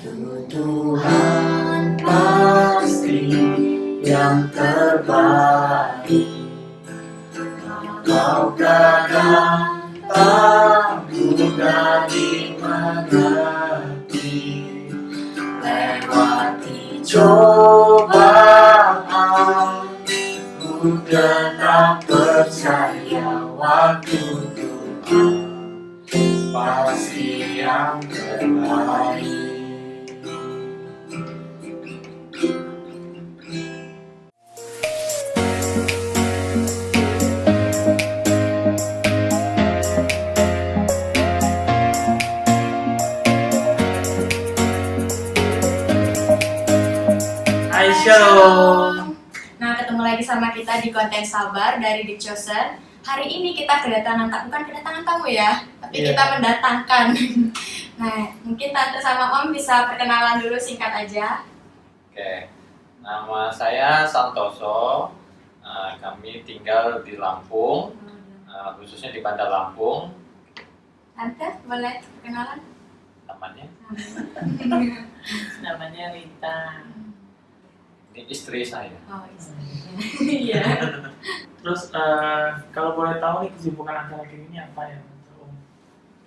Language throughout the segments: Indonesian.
Tuhan pasti yang terbaik. Kau kadang tak mudah dimengerti, lewati cobaan, ku tetap percaya waktu Tuhan pasti yang terbaik. Hai, Shalom. Nah, ketemu lagi sama kita di konten Sabar dari The Chosen. Hari ini kita kedatangan, bukan kedatangan tamu ya, tapi Iya. kita mendatangkan. Nah, mungkin Tante sama Om bisa perkenalan dulu singkat aja. Oke, nama saya Santoso. Kami tinggal di Lampung, khususnya di Bandar Lampung. Tante, boleh perkenalan? Namanya Namanya Rita. ini istri saya. Oh, iya. Terus kalau boleh tahu nih kesibukan akhir-akhir ini apa ya? Om?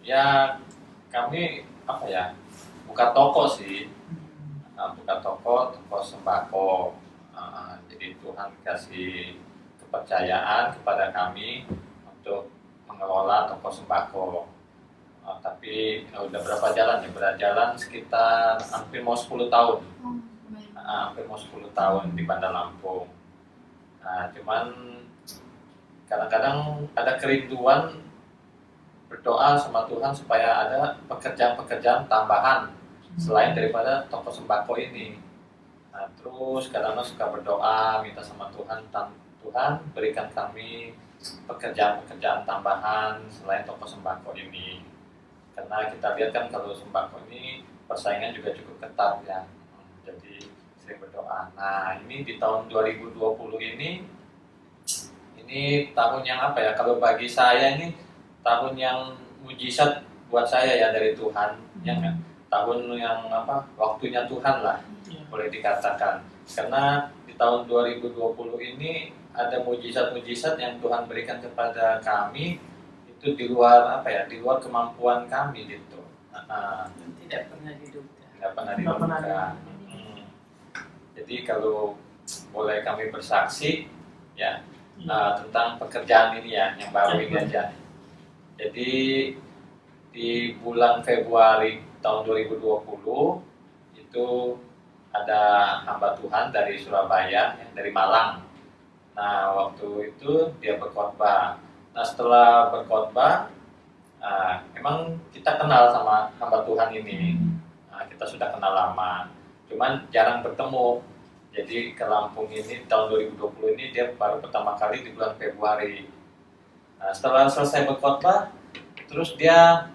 Ya, kami buka toko sih, buka toko sembako. Jadi Tuhan kasih kepercayaan kepada kami untuk mengelola toko sembako. Tapi udah berapa jalan ya? Berjalan sekitar hampir mau 10 tahun. Hampir mau 10 tahun di Bandar Lampung. Cuman kadang-kadang ada kerinduan berdoa sama Tuhan supaya ada pekerjaan-pekerjaan tambahan selain daripada toko sembako ini. Terus kadang-kadang suka berdoa minta sama Tuhan, Tuhan berikan kami pekerjaan-pekerjaan tambahan selain toko sembako ini. Karena kita lihat kan kalau sembako ini persaingan juga cukup ketat ya. Jadi sering berdoa. Nah, ini di tahun 2020 ini tahun yang kalau bagi saya ini tahun yang mujizat buat saya ya dari Tuhan. Yang tahun yang waktunya Tuhan lah boleh dikatakan. Karena di tahun 2020 ini ada mujizat-mujizat yang Tuhan berikan kepada kami itu di luar di luar kemampuan kami gitu. Tidak pernah diduga. Tidak pernah diduga. Jadi kalau boleh kami bersaksi ya tentang pekerjaan ini ya yang baru ini aja. Jadi di bulan Februari tahun 2020 itu ada hamba Tuhan dari Surabaya, dari Malang. Nah, waktu itu dia berkhotbah. Nah, setelah berkhotbah, emang kita kenal sama hamba Tuhan ini. Kita sudah kenal lama, cuman jarang bertemu. Jadi ke Lampung ini tahun 2020 ini dia baru pertama kali di bulan Februari. Nah, setelah selesai berkhotbah, terus dia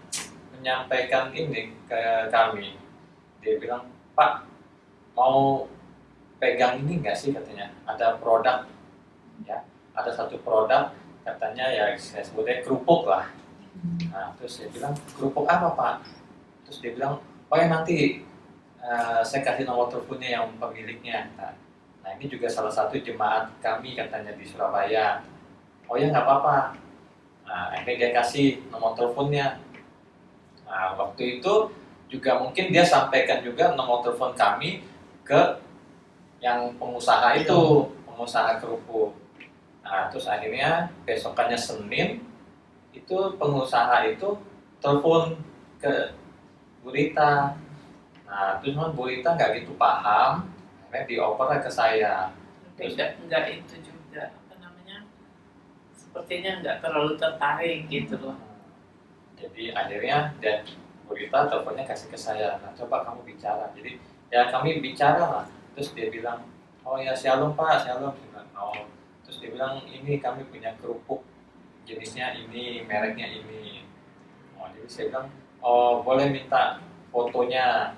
menyampaikan ini ke kami. Dia bilang, Pak, mau pegang ini nggak sih katanya? Ada produk, ya, ada satu produk katanya ya saya sebutnya kerupuk lah. Nah, terus dia bilang kerupuk apa Pak? Terus dia bilang, oh ya nanti saya kasih nomor teleponnya yang pemiliknya. Nah ini juga salah satu jemaat kami katanya di Surabaya. Oh ya nggak apa-apa. Nah akhirnya dia kasih nomor teleponnya. Nah waktu itu juga mungkin dia sampaikan juga nomor telepon kami ke yang pengusaha itu, pengusaha kerupuk. Nah terus akhirnya besokannya Senin itu pengusaha itu telepon ke Bu Rita. Nah, terus Bu Rita nggak gitu paham, akhirnya dioper ke saya. Terus enggak itu juga sepertinya enggak terlalu tertarik gitu loh. Jadi akhirnya Bu Rita teleponnya kasih ke saya. Nah, coba kamu bicara. Jadi ya kami bicara lah. Terus dia bilang, oh ya shalom Pak, shalom. Oh, terus dia bilang ini kami punya kerupuk jenisnya ini, mereknya ini. Oh, jadi saya bilang, oh boleh minta fotonya.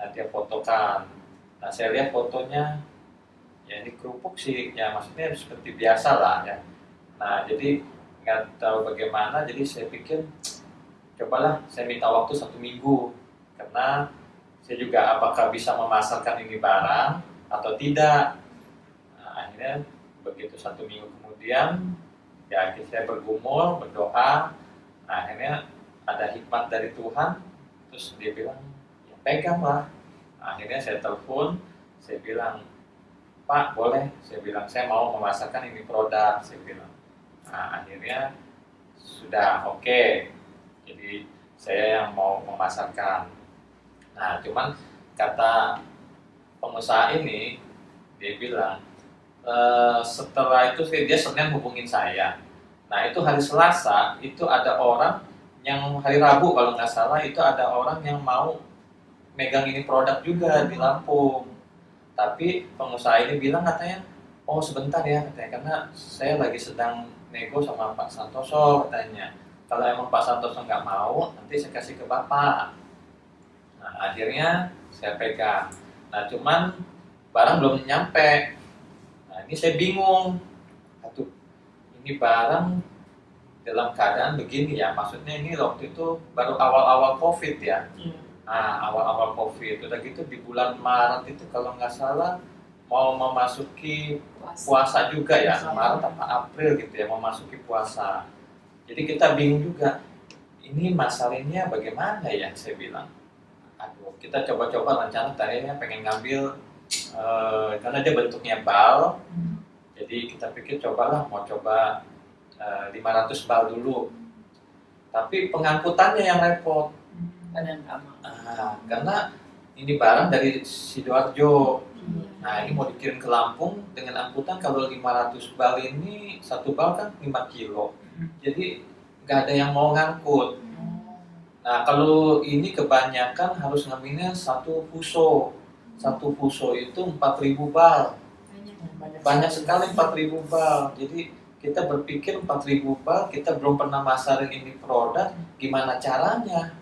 Nah, dia fotokan. Nah, saya lihat fotonya, ya ini kerupuk sih, ya maksudnya seperti biasa lah ya. Nah, jadi nggak tahu bagaimana, jadi saya pikir, cobalah saya minta waktu 1 minggu. Karena saya juga apakah bisa memasarkan ini barang atau tidak. Nah, akhirnya begitu 1 minggu kemudian, ya akhirnya saya bergumul, berdoa. Nah, akhirnya ada hikmat dari Tuhan, terus dia bilang, ya peganglah. Nah, akhirnya saya telepon, saya bilang, Pak boleh, saya bilang saya mau memasarkan ini produk, saya bilang. Nah, akhirnya sudah oke. Jadi saya yang mau memasarkan. Nah, cuman kata pengusaha ini, dia bilang, setelah itu dia Senin hubungin saya. Nah, itu hari Selasa itu ada orang yang hari Rabu kalau nggak salah itu ada orang yang mau megang ini produk juga di Lampung. Tapi pengusaha ini bilang katanya, oh sebentar ya katanya, karena saya lagi sedang nego sama Pak Santoso katanya. Kalau emang Pak Santoso nggak mau, nanti saya kasih ke Bapak. Nah, akhirnya saya pegang. Nah, cuman barang belum nyampe. Nah, ini saya bingung. Aduh, ini barang dalam keadaan begini ya. Maksudnya ini waktu itu baru awal-awal COVID ya. Nah, awal-awal COVID. Udah gitu di bulan Maret itu kalau nggak salah mau memasuki puasa juga ya. Maret apa April gitu ya, memasuki puasa. Jadi kita bingung juga. Ini masalahnya bagaimana ya, saya bilang. Aduh, kita coba-coba rencana tadinya pengen ngambil karena dia bentuknya bal. Jadi kita pikir cobalah mau coba 500 bal dulu. Tapi pengangkutannya yang repot. Karena ini barang dari Sidoarjo. Nah, ini mau dikirim ke Lampung dengan angkutan kalau 500 bal ini, 1 bal kan 5 kilo. Jadi nggak ada yang mau ngangkut. Nah, kalau ini kebanyakan harus ngambilnya 1 fuso. 1 fuso itu 4.000 bal. Banyak sekali 4.000 bal. Jadi kita berpikir 4.000 bal, kita belum pernah masarin ini produk, gimana caranya?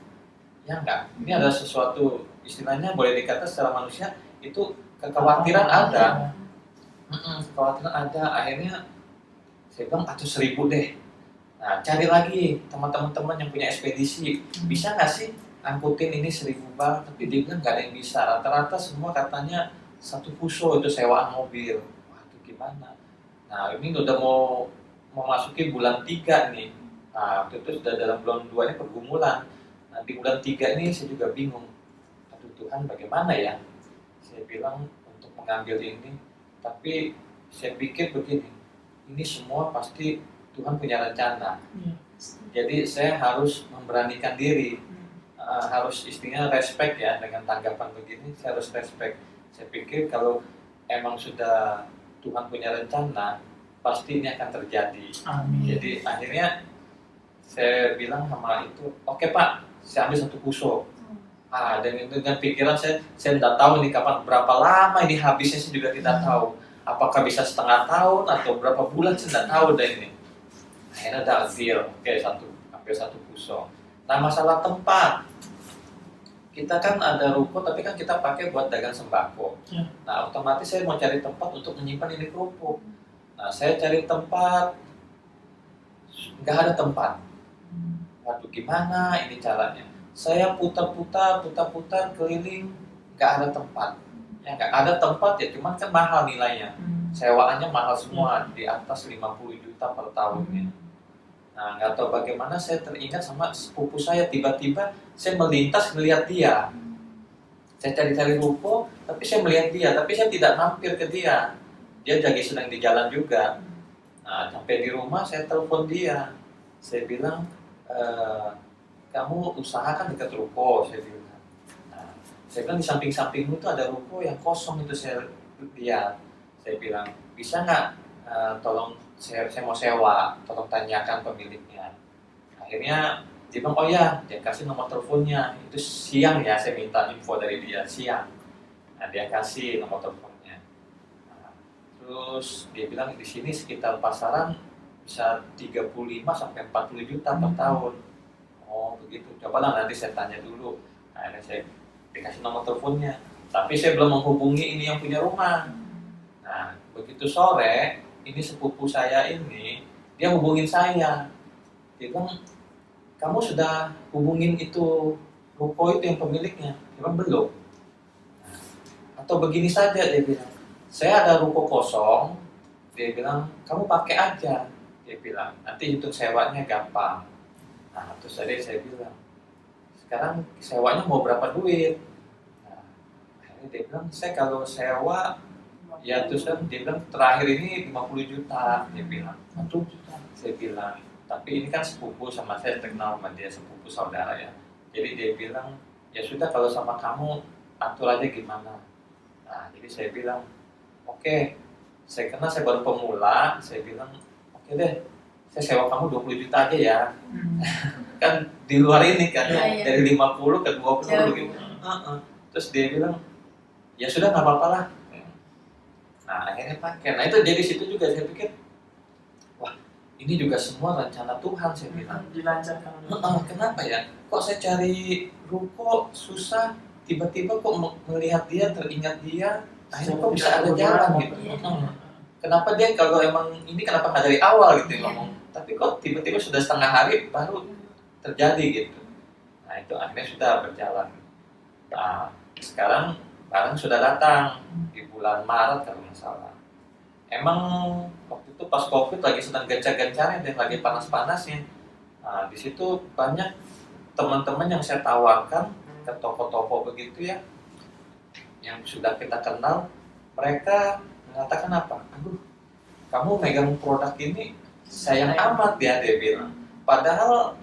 Ya enggak, ini ada sesuatu istilahnya boleh dikata secara manusia itu kekhawatiran ada. Kekhawatiran ada, akhirnya saya bilang atau 1.000 deh. Nah, cari lagi teman-teman yang punya ekspedisi, bisa nggak sih angkutin ini 1.000 bal? Tapi dia bilang nggak ada yang bisa, rata-rata semua katanya 1 fuso itu sewaan mobil. Waduh gimana? Nah, ini udah mau memasuki bulan 3 nih. Nah, waktu itu sudah dalam bulan 2 ini pergumulan. Nah, di bulan 3 ini saya juga bingung. Aduh Tuhan bagaimana ya? Saya bilang untuk mengambil ini, tapi saya pikir begini, ini semua pasti Tuhan punya rencana. Jadi saya harus memberanikan diri, harus istilahnya respect ya dengan tanggapan begini, saya harus respect. Saya pikir kalau emang sudah Tuhan punya rencana, pasti ini akan terjadi. Amin. Jadi akhirnya saya bilang sama itu, oke Pak, saya ambil 1 fuso. Dan dengan pikiran saya tidak tahu ini kapan, berapa lama ini habisnya saya juga tidak tahu. Apakah bisa setengah tahun atau berapa bulan saya tidak tahu deh ini. Akhirnya ada deal, oke ambil 1 fuso. Nah masalah tempat, kita kan ada ruko tapi kan kita pakai buat dagang sembako. Nah otomatis saya mau cari tempat untuk menyimpan ini kerupuk. Nah saya cari tempat, nggak ada tempat. Waduh gimana ini caranya? Saya putar-putar keliling, nggak ada tempat. Ya nggak ada tempat ya, cuman kan mahal nilainya. Sewaannya mahal semua, di atas 50 juta per tahunnya. Nah nggak tahu bagaimana saya teringat sama sepupu saya, tiba-tiba saya melintas melihat dia. Saya cari-cari ruko, tapi saya melihat dia, tapi saya tidak mampir ke dia. Dia lagi sedang di jalan juga. Nah sampai di rumah saya telepon dia. Saya bilang, kamu usahakan dekat ruko, saya bilang. Nah, saya bilang di samping-sampingmu itu ada ruko yang kosong itu saya lihat. Saya bilang, bisa nggak tolong saya mau sewa, tolong tanyakan pemiliknya. Akhirnya dia bilang, oh ya, dia kasih nomor teleponnya. Itu siang ya, saya minta info dari dia, siang. Nah, dia kasih nomor teleponnya. Nah, terus dia bilang di sini sekitar pasaran bisa 35 sampai 40 juta per tahun. Oh begitu, cobalah nanti saya tanya dulu. Nah, akhirnya saya dikasih nomor teleponnya. Tapi saya belum menghubungi ini yang punya rumah. Nah, begitu sore, ini sepupu saya ini, dia hubungin saya. Dia bilang, kamu sudah hubungin itu ruko itu yang pemiliknya? Dia bilang, belum. atau begini saja, dia bilang, saya ada ruko kosong, dia bilang kamu pakai aja, dia bilang nanti hitung sewanya gampang. Nah terus tadi saya bilang, sekarang sewanya mau berapa duit? Nah, akhirnya dia bilang, saya kalau sewa ya terus kan dia bilang terakhir ini 50 juta, dia bilang. Aduh, saya bilang, tapi ini kan sepupu sama saya, kenal sama dia, sepupu saudara ya. Jadi dia bilang, ya sudah kalau sama kamu atur aja gimana. Nah jadi saya bilang, oke, karena saya baru pemula, saya bilang, oke deh, saya sewa kamu 20 juta aja ya. Kan di luar ini kan, Iya. dari 50 ke 20 Jauh. gitu. Terus dia bilang, ya sudah nggak apa-apa lah. Nah akhirnya pakai. Nah itu jadi situ juga saya pikir, wah ini juga semua rencana Tuhan, saya bilang. Dilancarkan. Kenapa ya? Kok saya cari ruko susah, tiba-tiba kok melihat dia, teringat dia, akhirnya kok bisa ada jalan gitu. Iya. Kenapa dia kalau emang ini kenapa nggak dari awal gitu yang ngomong? Tapi kok tiba-tiba sudah setengah hari baru terjadi gitu. Nah itu akhirnya sudah berjalan. Nah sekarang barang sudah datang di bulan Maret kalau nggak salah. Emang waktu itu pas COVID lagi sedang gencar-gencarnya dan lagi panas-panasnya. Nah di situ banyak teman-teman yang saya tawarkan ke toko-toko begitu ya, yang sudah kita kenal, mereka mengatakan apa? Aduh, kamu megang produk ini sayang amat ya, dia bilang. Padahal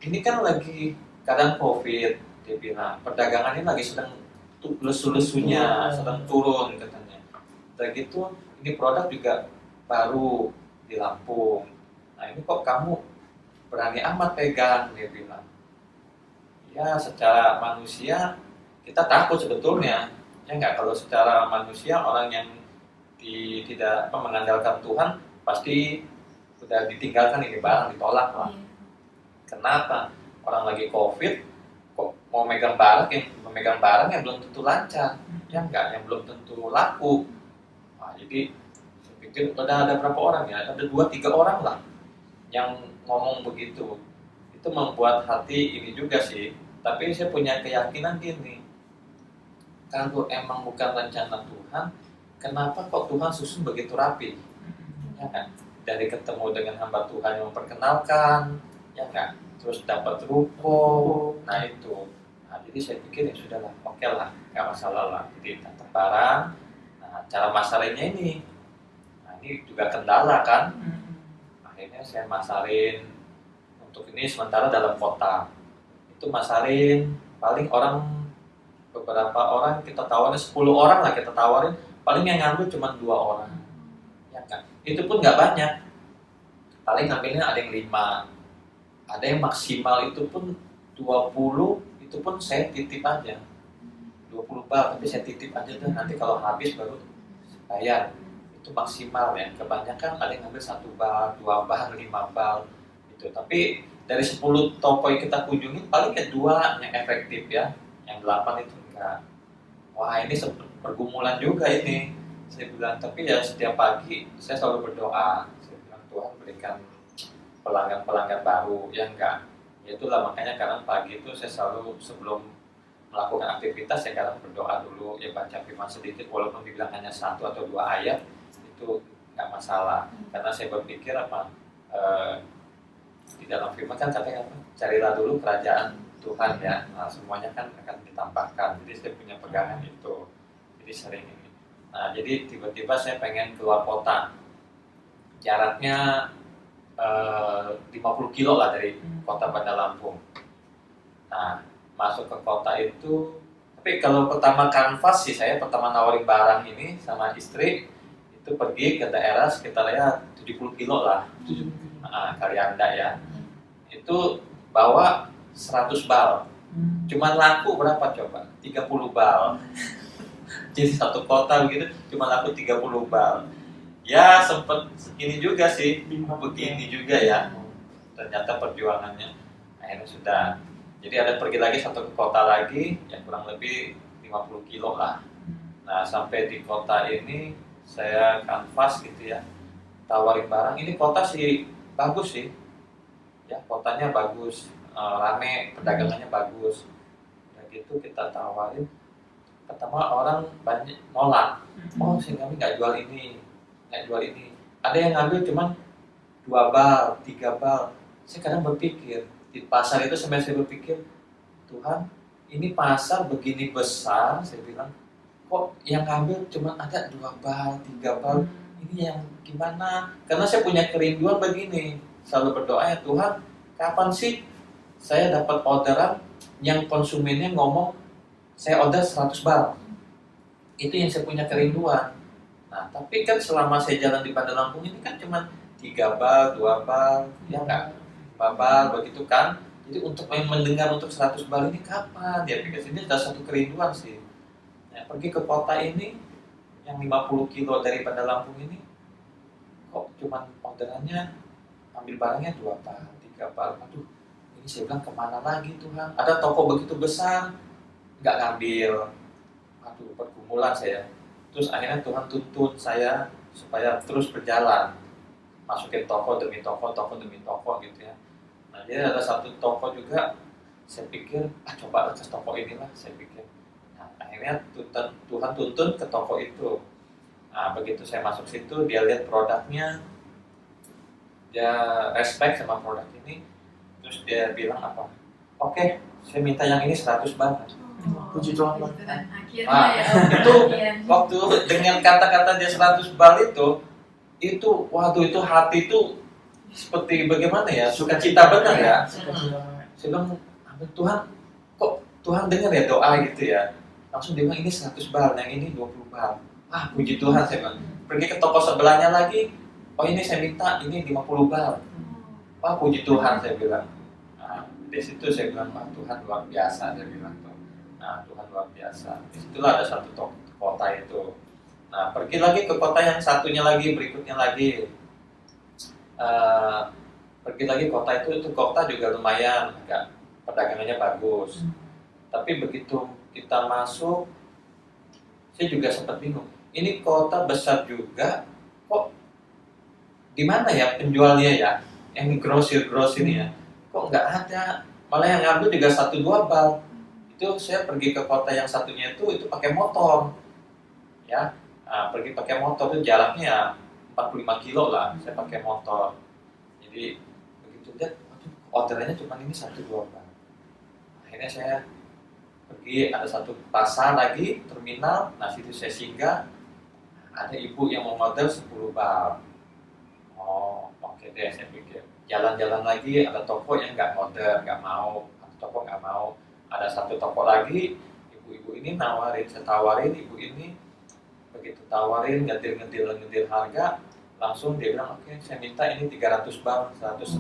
ini kan lagi keadaan COVID, dia bilang. Perdagangan ini lagi sedang lesu-lesunya, sedang turun katanya. Dan gitu, ini produk juga baru di Lampung. Nah ini kok kamu berani amat pegang, dia bilang. Ya secara manusia kita takut sebetulnya. Ya nggak, kalau secara manusia orang yang tidak mengandalkan Tuhan pasti sudah ditinggalkan ini barang, ditolak lah. Kenapa? Orang lagi COVID kok mau megang barang yang belum tentu lancar, ya enggak, yang belum tentu laku. Nah, jadi saya pikir ada berapa orang ya, ada 2-3 orang lah yang ngomong begitu. Itu membuat hati ini juga sih, tapi saya punya keyakinan gini, kalau emang bukan rencana Tuhan, kenapa kok Tuhan susun begitu rapi? Ya kan? Dari ketemu dengan hamba Tuhan yang memperkenalkan, ya kan? Terus dapat ruko, nah itu. Nah, jadi saya pikir ya sudahlah, oke lah, nggak masalah lah. Jadi datang barang, nah cara masarinnya ini, nah ini juga kendala kan. Akhirnya saya masarin untuk ini sementara dalam kota. Itu masarin, paling beberapa orang kita tawarin, 10 orang lah kita tawarin, paling yang ngambil cuma 2 orang, ya kan? Itu pun nggak banyak, paling ngambilnya ada yang 5, ada yang maksimal itu pun 20, itu pun saya titip aja 20 bal, tapi saya titip aja tuh, nanti kalau habis baru bayar. Itu maksimal ya, kebanyakan ada yang ngambil 1 bal, 2 bal, 5 bal gitu. Tapi dari 10 toko yang kita kunjungi paling ya 2 yang efektif ya, yang 8 itu enggak. Wah ini pergumulan juga ini, saya bilang. Tapi ya setiap pagi saya selalu berdoa, saya bilang Tuhan berikan pelanggan baru, ya enggak. Ya itulah makanya kadang pagi itu saya selalu sebelum melakukan aktivitas saya kadang berdoa dulu, ya baca firman sedikit walaupun dibilang hanya 1 atau 2 ayat, itu enggak masalah. Karena saya berpikir di dalam firman kan katanya apa? Carilah dulu kerajaan Tuhan ya, nah, semuanya kan akan ditambahkan. Jadi saya punya pegangan itu, jadi sering ini. Nah jadi tiba-tiba saya pengen keluar kota, jaraknya 50 kilo lah dari kota Bandar Lampung. Nah masuk ke kota itu, tapi kalau pertama kanvas sih, saya pertama nawarin barang ini sama istri, itu pergi ke daerah sekitar ya 70 kilo lah, Kalianda ya. Itu bawa 100 bal, cuman laku berapa coba? 30 bal. Jadi satu kota begitu cuma laku 30 bal. Ya sempet ini juga sih, begini juga ya. Ternyata perjuangannya akhirnya sudah. Jadi ada pergi lagi satu kota lagi, yang kurang lebih 50 kilo lah. Nah sampai di kota ini saya kanvas gitu ya, tawarin barang. Ini kota sih bagus sih, ya kotanya bagus, rame, perdagangannya bagus. Nah gitu kita tawarin, pertama orang banyak nolak. Oh, kami nggak jual ini, nggak jual ini. Ada yang ngambil cuman 2 bal, 3 bal. Saya kadang berpikir, di pasar itu sampai saya berpikir, Tuhan, ini pasar begini besar, saya bilang, kok yang ngambil cuma ada 2 bal, 3 bal, ini yang gimana? Karena saya punya kerinduan begini, selalu berdoa ya Tuhan, kapan sih saya dapat orderan yang konsumennya ngomong, saya order 100 bal. Itu yang saya punya kerinduan. Nah, tapi kan selama saya jalan di Bandar Lampung ini kan cuma 3 bal, 2 bal, ya enggak? 5 bal, begitu kan? Jadi untuk mendengar untuk 100 bal ini kapan? Ya, pikir ini sudah satu kerinduan sih. Ya, pergi ke kota ini, yang 50 kilo dari Bandar Lampung ini, kok cuma orderannya, ambil barangnya 2 bal, 3 bal. Aduh, ini saya bilang kemana lagi Tuhan? Ada toko begitu besar, nggak ngambil. Aduh, pergumulan saya. Terus akhirnya Tuhan tuntun saya supaya terus berjalan, masukin toko demi toko gitu ya. Nah, jadi ada satu toko juga, saya pikir, coba ke toko inilah, saya pikir. Nah, akhirnya Tuhan tuntun ke toko itu. Nah, begitu saya masuk situ, dia lihat produknya, dia respect sama produk ini, terus dia bilang apa? Oke, saya minta yang ini 100 banget. Puji Tuhan. Akhirnya Nah, ya. itu Iya. waktu dengan kata-kata dia 100 bal itu waduh, itu hati itu seperti bagaimana ya, sukacita benar ya. Saya bilang, Tuhan, kok Tuhan dengar ya doa gitu ya. Langsung dia bilang ini 100 bal, yang ini 20 bal. Ah, puji Tuhan, saya bilang. Pergi ke toko sebelahnya lagi, oh ini saya minta ini 50 bal. Wah, puji Tuhan, saya bilang. Nah, di situ saya bilang, Pak Tuhan luar biasa, saya bilang. Nah, Tuhan luar biasa. Disitulah ada satu kota itu. Nah, pergi lagi ke kota yang satunya lagi, berikutnya lagi. Pergi lagi kota itu kota juga lumayan, agak perdagangannya bagus. Tapi begitu kita masuk, saya juga sempat bingung. Ini kota besar juga, kok di mana ya penjualnya ya? Yang grosir ini ya, kok nggak ada. Malah yang ngambil juga 1-2 bal. Itu saya pergi ke kota yang satunya itu pakai motor, ya. Nah, pergi pakai motor itu jaraknya ya 45 kilo lah, saya pakai motor. Jadi begitu lihat, orderannya cuma ini 1-2 bal. Akhirnya saya pergi, ada satu pasar lagi, terminal, nah situ saya singgah, ada ibu yang mau order 10 bal. Oh, oke deh, saya pikir. Jalan-jalan lagi, ada toko yang nggak order, nggak mau, atau toko nggak mau. Ada satu toko lagi, ibu-ibu ini nawarin, saya tawarin ibu ini, begitu tawarin, ngedil harga, langsung dia bilang, oke, saya minta ini 300 bal, 100.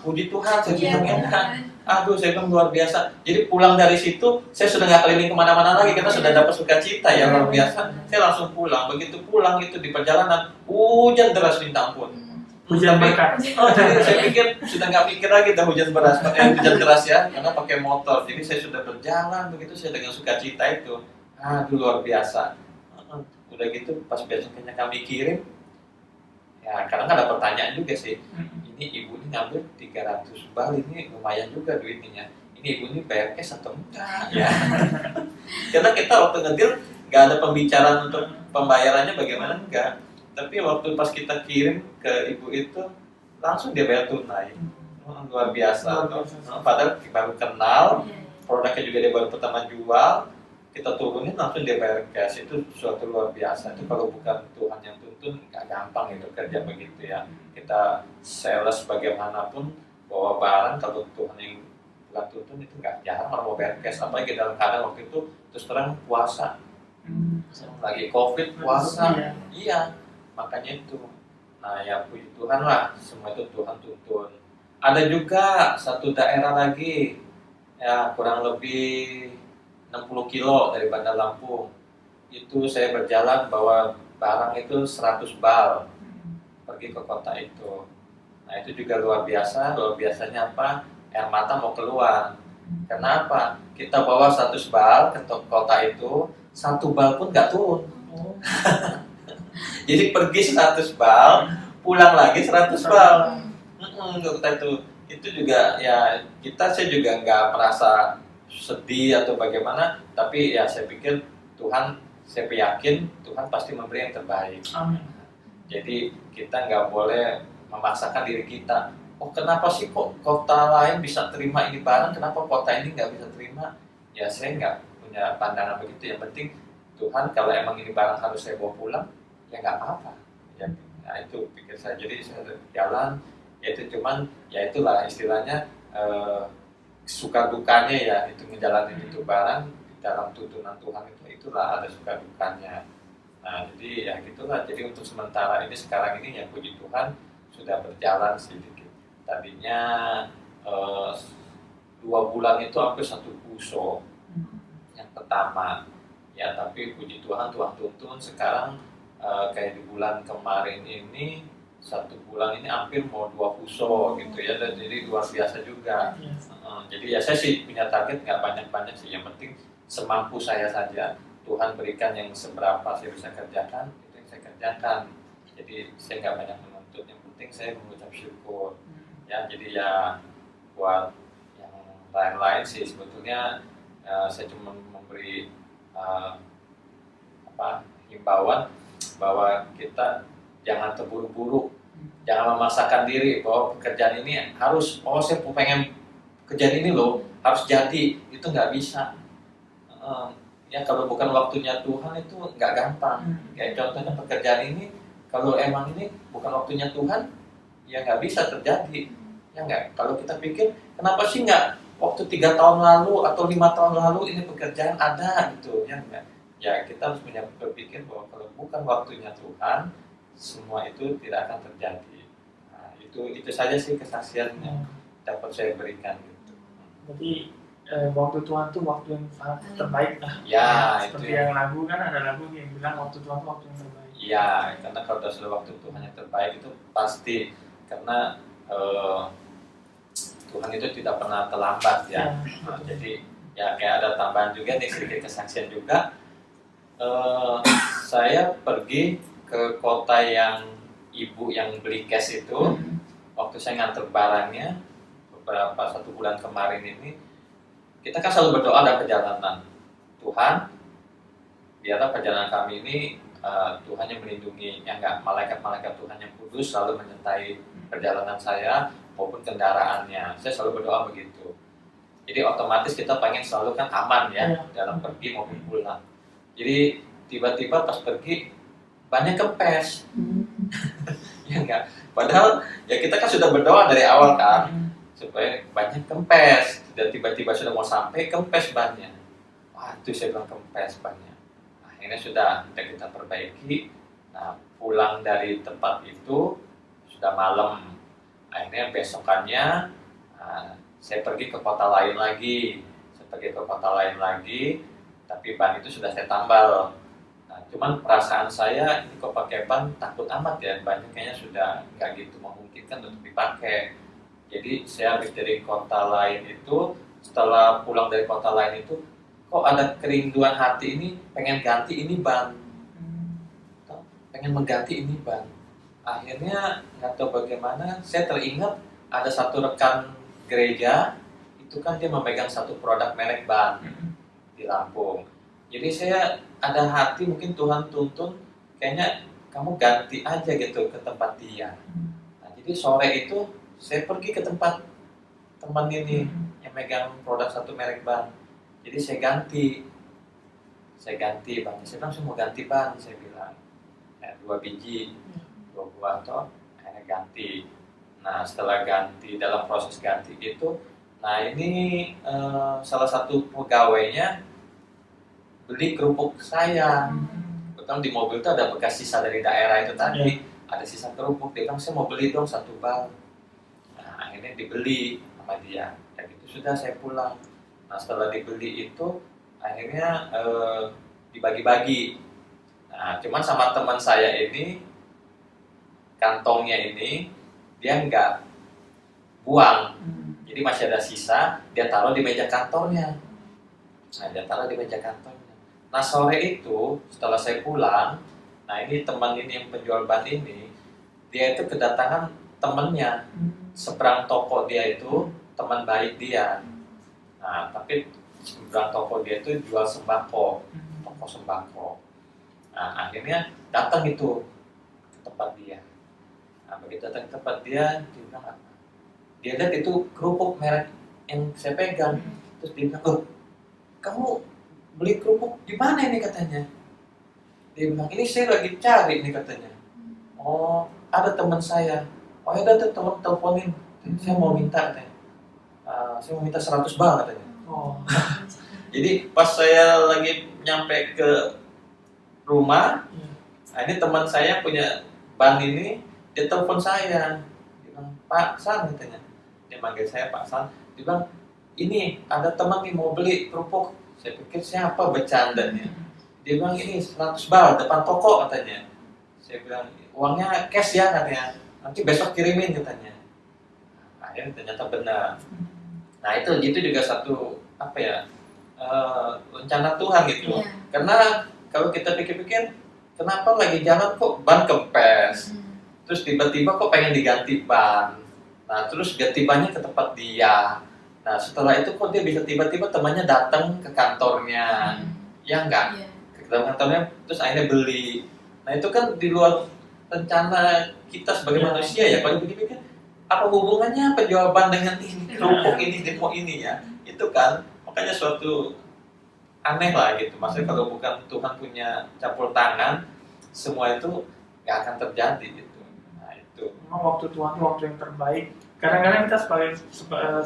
Puji Tuhan, saya bilang enak. Aduh, saya bilang luar biasa. Jadi pulang dari situ, saya sudah nggak keliling kemana-mana lagi, kita sudah dapat sukacita ya, luar biasa. Saya langsung pulang, begitu pulang itu di perjalanan, hujan deras minta ampun. Hujan berkat. Oh, jadi saya pikir sudah nggak mikir lagi dah hujan deras ya, karena pakai motor. Jadi saya sudah berjalan begitu, saya dengan sukacita itu. Aduh, luar biasa. Udah gitu pas besoknya kami kirim, ya kadang ada pertanyaan juga sih. Ini ibu ini ngambil 300 bal, ini lumayan juga duitnya. Ini ibu ini bayar cash atau enggak? Ya. Karena kita waktu ngedil nggak ada pembicaraan untuk pembayarannya bagaimana, enggak. Tapi waktu pas kita kirim ke ibu itu, langsung dia bayar tunai. Luar biasa. Padahal baru kenal, produknya juga dia baru pertama jual, kita turunin langsung dia bayar cash. Itu suatu luar biasa. Itu kalau bukan Tuhan yang tuntun, nggak gampang itu kerja begitu ya. Kita sales bagaimanapun, bawa barang, kalau Tuhan yang bukan tuntun itu nggak jarang orang mau bayar cash. Apalagi dalam keadaan waktu itu, terus terang puasa. Lagi COVID, puasa. Iya. Makanya itu, nah ya puji Tuhan lah, semua itu Tuhan tuntun. Ada juga satu daerah lagi, ya kurang lebih 60 kilo dari Bandar Lampung. Itu saya berjalan bawa barang itu 100 bal, pergi ke kota itu. Nah itu juga luar biasanya apa? Air mata mau keluar. Kenapa? Kita bawa 100 bal ke kota itu, 1 bal pun nggak turun. Jadi pergi 100 bal, pulang lagi 100 bal. Itu juga ya saya juga nggak merasa sedih atau bagaimana. tapi ya saya pikir Tuhan, saya yakin Tuhan pasti memberi yang terbaik. Amin. Jadi kita nggak boleh memaksakan diri kita. Oh kenapa sih kok kota lain bisa terima ini barang, kenapa kota ini nggak bisa terima? Ya saya nggak punya pandangan begitu. Yang penting Tuhan kalau emang ini barang harus saya bawa pulang, ya nggak apa-apa. Ya, nah itu pikir saya. Jadi saya jalan, ya itu cuman ya itulah istilahnya suka dukanya ya itu menjalani itu barang dalam tuntunan Tuhan itulah ada suka dukanya. Nah jadi ya gitulah. Jadi untuk sementara ini sekarang ini ya puji Tuhan sudah berjalan sedikit. Tadinya 2 bulan itu hampir 1 puso yang pertama. Ya tapi puji Tuhan Tuhan tuntun sekarang kayak di bulan kemarin ini 1 bulan ini hampir mau 2 puso gitu ya. Dan jadi luar biasa juga. Jadi ya saya sih punya target nggak banyak-banyak sih. Yang penting semampu saya saja. Tuhan berikan yang seberapa saya bisa kerjakan, itu yang saya kerjakan. Jadi saya nggak banyak menuntut, yang penting saya mengucap syukur. Ya, jadi ya buat yang lain-lain sih sebetulnya saya cuma memberi himbauan bahwa kita jangan terburu-buru, jangan memaksakan diri bahwa pekerjaan ini harus, saya pengen kerjaan ini loh harus jadi, itu nggak bisa. Ya kalau bukan waktunya Tuhan itu nggak gampang. Kayak contohnya pekerjaan ini, kalau emang ini bukan waktunya Tuhan, ya nggak bisa terjadi. Ya nggak. Kalau kita pikir, kenapa sih nggak waktu 3 tahun lalu atau 5 tahun lalu ini pekerjaan ada gitu, ya nggak. Ya kita harus berpikir bahwa kalau bukan waktunya Tuhan, semua itu tidak akan terjadi. Nah, itu saja sih kesaksian yang dapat saya berikan gitu. Berarti waktu Tuhan tuh waktu yang sangat terbaik lah. Ya, seperti itu. yang lagu kan ada lagu yang bilang waktu Tuhan tuh waktu yang terbaik. Iya, karena kalau sudah waktu Tuhan yang terbaik itu pasti, karena Tuhan itu tidak pernah terlambat ya. Nah, jadi ya kayak ada tambahan juga nih sedikit kesaksian juga. Saya pergi ke kota yang ibu yang beli cash itu, waktu saya nganter barangnya beberapa 1 bulan kemarin ini. Kita kan selalu berdoa dalam perjalanan. Tuhan, biarlah perjalanan kami ini Tuhan yang melindungi, ya enggak, malaikat-malaikat Tuhan yang kudus selalu menyertai perjalanan saya maupun kendaraannya. Saya selalu berdoa begitu. Jadi otomatis kita pengen selalu kan aman ya dalam pergi maupun pulang. Jadi tiba-tiba pas pergi banyak kempes. Ya enggak. Padahal ya kita kan sudah berdoa dari awal kan supaya banyak kempes, dan tiba-tiba sudah mau sampai kempes bannya. Wah itu saya bilang kempes bannya. Akhirnya sudah kita perbaiki. Nah pulang dari tempat itu sudah malam. Akhirnya besokannya saya pergi ke kota lain lagi. Tapi ban itu sudah saya tambal. Nah, cuman perasaan saya ini kok pakai ban takut amat ya, bannya kayaknya sudah nggak gitu memungkinkan untuk dipakai. Jadi saya habis dari kota lain itu, setelah pulang dari kota lain itu, kok ada kerinduan hati ini pengen ganti ini ban, pengen mengganti ini ban. Akhirnya nggak tahu bagaimana, saya teringat ada satu rekan gereja itu kan dia memegang satu produk merek ban di Lampung. Jadi saya ada hati, mungkin Tuhan tuntun, kayaknya kamu ganti aja gitu ke tempat dia. Nah, jadi sore itu saya pergi ke tempat teman ini yang megang produk satu merek ban. Jadi saya ganti ban. Saya bilang saya mau ganti ban, saya bilang 2 biji, 2 buah toh, akhirnya ganti. Nah setelah ganti, dalam proses ganti itu, nah ini salah satu pegawainya beli kerupuk saya. Betul di mobil itu ada bekas sisa dari daerah itu tadi, ada sisa kerupuk. Dia bilang saya mau beli dong 1 bal. Nah akhirnya dibeli sama dia. Dan itu sudah saya pulang. Nah setelah dibeli itu akhirnya dibagi-bagi. Nah cuman sama teman saya ini, kantongnya ini dia nggak buang. Jadi masih ada sisa, dia taruh di meja kantornya. Nah sore itu setelah saya pulang, nah ini teman ini yang penjual ban ini, dia itu kedatangan temennya, seberang toko dia itu teman baik dia. Nah tapi seberang toko dia itu jual sembako, toko sembako. Nah akhirnya datang itu ke tempat dia. Nah begitu datang ke tempat dia bilang apa? Dia lihat itu kerupuk merek yang saya pegang. Terus dia bilang, oh kamu beli kerupuk di mana ini katanya? Dia bilang, ini saya lagi cari nih katanya. Oh ada teman saya. Oh ya udah teman teleponin. Saya mau minta katanya. Saya mau minta 100 bal katanya. Oh. Jadi pas saya lagi nyampe ke rumah, Iya. nah ini teman saya punya ban ini, dia telepon saya. Dia bilang, Pak San katanya. Dia manggil saya Pak San. Dia bilang, ini ada teman nih mau beli kerupuk. Saya pikir siapa bercandanya. Dia bilang ini 100 bal depan toko katanya. Saya bilang uangnya cash ya katanya. Nanti besok kirimin katanya. Akhirnya ternyata benar. Nah itu juga satu apa ya rencana Tuhan gitu. Iya. Karena kalau kita pikir-pikir, kenapa lagi jalan kok ban kempes, terus tiba-tiba kok pengen diganti ban. Nah terus ganti bannya ke tempat dia. Nah setelah itu kok dia bisa tiba-tiba temannya datang ke kantornya, ya enggak? Iya. Ke kantornya, terus akhirnya beli. Nah itu kan di luar rencana kita sebagai Iya. manusia ya. Kalau dipikir, apa hubungannya penjual ban dengan ini kerupuk ini demo ini ya? Itu kan makanya suatu aneh lah gitu. Maksudnya kalau bukan Tuhan punya campur tangan, semua itu nggak akan terjadi gitu. Nah itu. Memang waktu Tuhan itu waktu yang terbaik. Kadang-kadang kita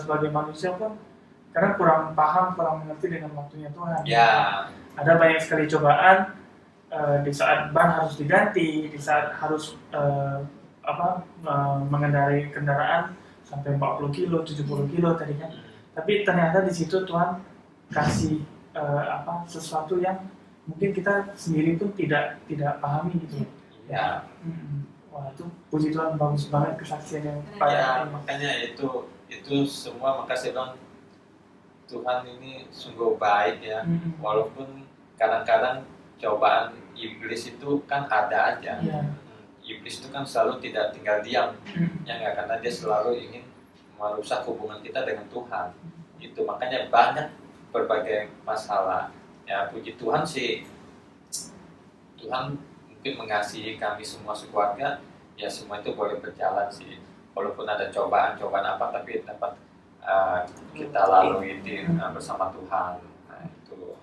sebagai manusia pun kadang kurang paham, kurang mengerti dengan waktunya Tuhan. Ya. Ada banyak sekali cobaan di saat ban harus diganti, di saat harus mengendarai kendaraan sampai 40 kilo, 70 kilo tadinya. Tapi ternyata di situ Tuhan kasih sesuatu yang mungkin kita sendiri pun tidak pahami gitu. Ya. Wah itu puji Tuhan, bagus banget kesaksian yang Ya, makanya itu semua, maka saya bilang Tuhan ini sungguh baik ya. Walaupun kadang-kadang cobaan iblis itu kan ada aja. Iya. Iblis itu kan selalu tidak tinggal diam, ya nggak, karena dia selalu ingin merusak hubungan kita dengan Tuhan. Itu makanya banyak berbagai masalah. Ya puji Tuhan sih, Tuhan mungkin mengasihi kami semua sekeluarga, ya semua itu boleh berjalan sih. Walaupun ada cobaan-cobaan apa, tapi dapat kita lalui bersama Tuhan. Nah itu.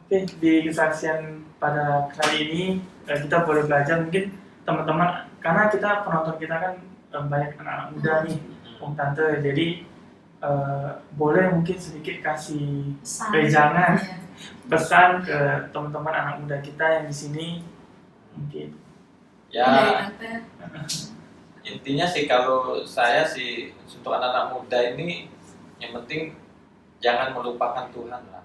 Oke, di kesaksian pada kali ini kita boleh belajar mungkin teman-teman, karena kita penonton kita kan banyak anak-anak muda nih, Om Tante, jadi boleh mungkin sedikit kasih pejangan, pesan ke teman-teman anak muda kita yang di sini mungkin. Ya, intinya sih kalau saya sih untuk anak-anak muda ini yang penting jangan melupakan Tuhan lah.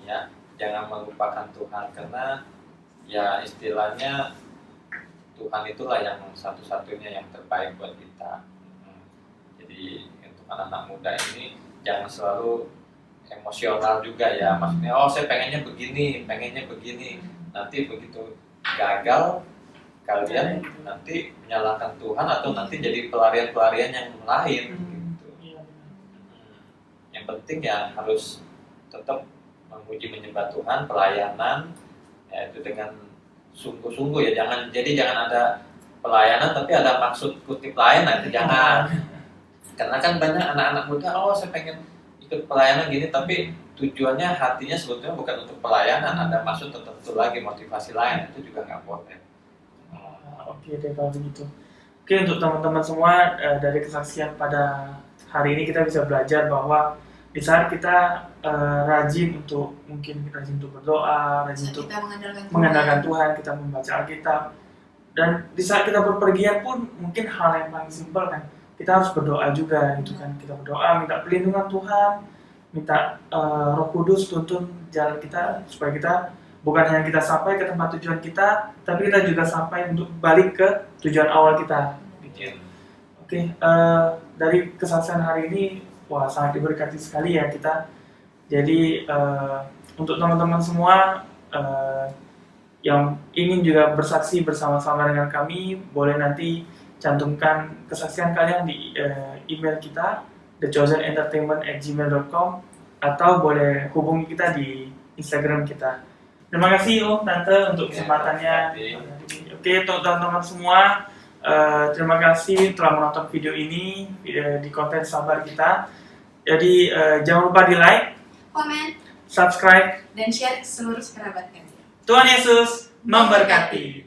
Ya, jangan melupakan Tuhan, karena ya istilahnya Tuhan itulah yang satu-satunya yang terbaik buat kita. Jadi untuk anak-anak muda ini jangan selalu emosional juga ya, maksudnya saya pengennya begini, nanti begitu gagal kalian nanti menyalahkan Tuhan atau nanti jadi pelarian-pelarian yang lain gitu. Yang penting ya harus tetap memuji menyembah Tuhan, pelayanan ya itu dengan sungguh-sungguh ya, jangan ada pelayanan tapi ada maksud kutip lain, nah itu jangan. Karena kan banyak anak-anak muda, saya pengen ikut pelayanan gini, tapi tujuannya hatinya sebetulnya bukan untuk pelayanan, ada maksud tertentu lagi, motivasi lain, itu juga nggak boleh. Oke deh kalau begitu. Oke, untuk teman-teman semua, dari kesaksian pada hari ini kita bisa belajar bahwa di saat kita rajin untuk berdoa, rajin untuk mengandalkan Tuhan, kita membaca Alkitab, dan di saat kita berpergian pun mungkin hal yang paling simpel kan, kita harus berdoa juga gitu kan. Kita berdoa, minta perlindungan Tuhan, minta Roh Kudus tuntun jalan kita supaya kita bukan hanya kita sampai ke tempat tujuan kita, tapi kita juga sampai untuk balik ke tujuan awal kita. Gitu. Oke, dari kesaksian hari ini, wah sangat diberkati sekali ya kita. Jadi untuk teman-teman semua yang ingin juga bersaksi bersama-sama dengan kami, boleh nanti cantumkan kesaksian kalian di email kita thechosenentertainment@gmail.com atau boleh hubungi kita di Instagram kita. Terima kasih Om Tante untuk kesempatannya. Oke, untuk teman-teman semua, terima kasih telah menonton video ini di konten sabar kita. Jadi jangan lupa di like, Komen, subscribe. dan share ke seluruh kerabat kalian. Tuhan Yesus memberkati.